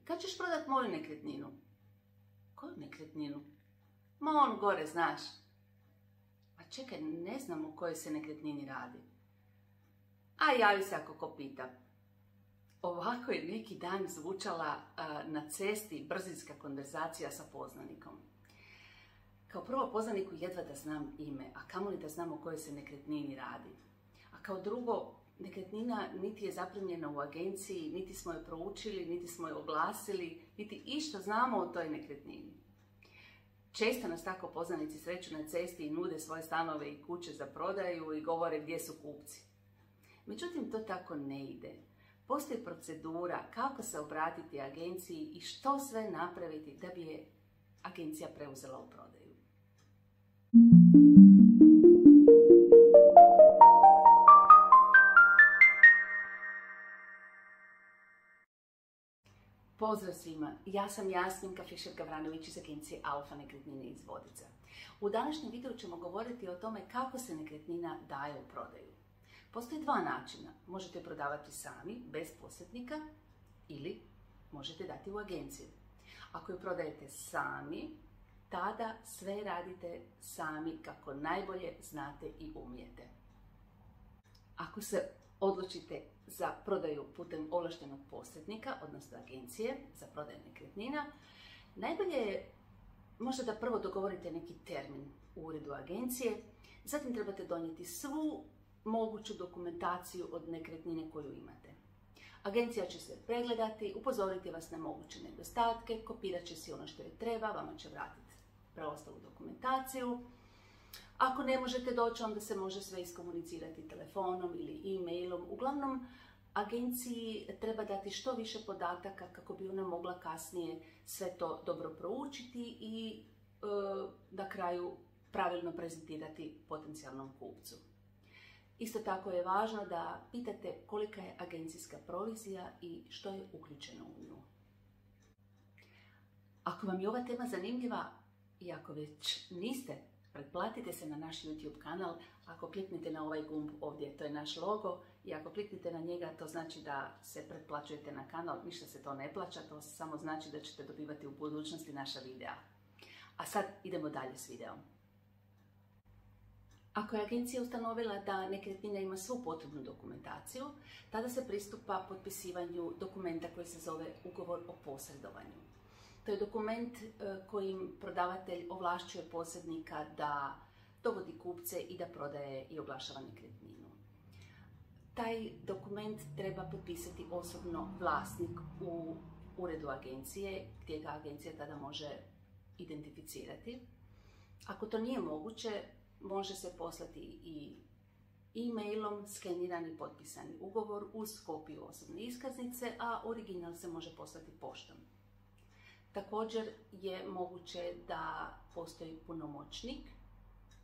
kad ćeš prodat moju nekretninu? Koju nekretninu? Ma on gore, znaš. A čekaj, ne znam o kojoj se nekretnini radi. A javi se ako ko pita. Ovako je neki dan zvučala na cesti brzinska konverzacija sa poznanikom. Kao prvo, poznaniku jedva da znam ime, a kamoli da znam o kojoj se nekretnini radi. A kao drugo, nekretnina niti je zaprimljena u agenciji, niti smo je proučili, niti smo je oglasili, niti išta znamo o toj nekretnini. Često nas tako poznanici sreću na cesti i nude svoje stanove i kuće za prodaju i govore gdje su kupci. Međutim, to tako ne ide. Postoji procedura kako se obratiti agenciji i što sve napraviti da bi je agencija preuzela u prodaju. Pozdrav svima, ja sam Jasminka Fišer-Gavranović iz agencije Alfa nekretnine iz Vodica. U današnjem videu ćemo govoriti o tome kako se nekretnina daje u prodaju. Postoje dva načina. Možete prodavati sami, bez posrednika, ili možete dati u agenciju. Ako ju prodajete sami, tada sve radite sami kako najbolje znate i umijete. Ako se odlučite za prodaju putem ovlaštenog posrednika, odnosno agencije za prodaju nekretnina, najbolje je možda da prvo dogovorite neki termin u uredu agencije, zatim trebate donijeti svu moguću dokumentaciju od nekretnine koju imate. Agencija će se pregledati, upozoriti vas na moguće nedostatke, kopirat će si ono što je treba, vama će vratiti preostalu dokumentaciju. Ako ne možete doći, onda se može sve iskomunicirati telefonom ili e-mailom. Uglavnom, agenciji treba dati što više podataka kako bi ona mogla kasnije sve to dobro proučiti i na kraju pravilno prezentirati potencijalnom kupcu. Isto tako je važno da pitate kolika je agencijska provizija i što je uključeno u nju. Ako vam je ova tema zanimljiva i ako već niste, pretplatite se na naš YouTube kanal. Ako kliknete na ovaj gumb ovdje, to je naš logo, i ako kliknete na njega, to znači da se pretplaćujete na kanal. Ništa se to ne plaća, to samo znači da ćete dobivati u budućnosti naša videa. A sad idemo dalje s videom. Ako je agencija ustanovila da nekretnina ima svu potrebnu dokumentaciju, tada se pristupa potpisivanju dokumenta koji se zove ugovor o posredovanju. To je dokument kojim prodavatelj ovlašćuje posrednika da dovodi kupce i da prodaje i oglašava nekretninu. Taj dokument treba potpisati osobno vlasnik u uredu agencije, gdje ga agencija tada može identificirati. Ako to nije moguće, može se poslati i e-mailom skenirani potpisani ugovor uz kopiju osobne iskaznice, a original se može poslati poštom. Također je moguće da postoji punomoćnik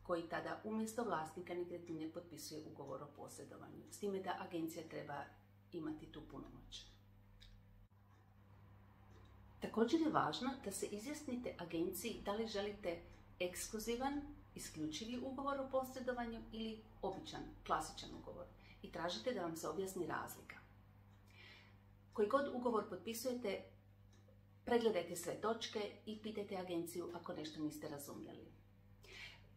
koji tada umjesto vlasnika nekretnine potpisuje ugovor o posredovanju, s time da agencija treba imati tu punomoć. Također je važno da se izjasnite agenciji da li želite ekskluzivan, isključivi ugovor o posredovanju ili običan, klasičan ugovor i tražite da vam se objasni razlika. Koji god ugovor potpisujete, pregledajte sve točke i pitajte agenciju ako nešto niste razumjeli.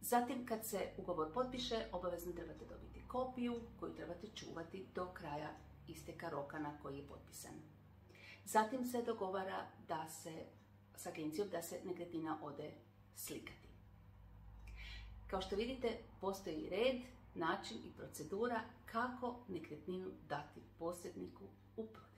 Zatim, kad se ugovor potpiše, obavezno trebate dobiti kopiju koju trebate čuvati do kraja isteka roka na koji je potpisan. Zatim se dogovara s agencijom da se nekretnina ode slikati. Kao što vidite, postoji red, način i procedura kako nekretninu dati posredniku u prodaju.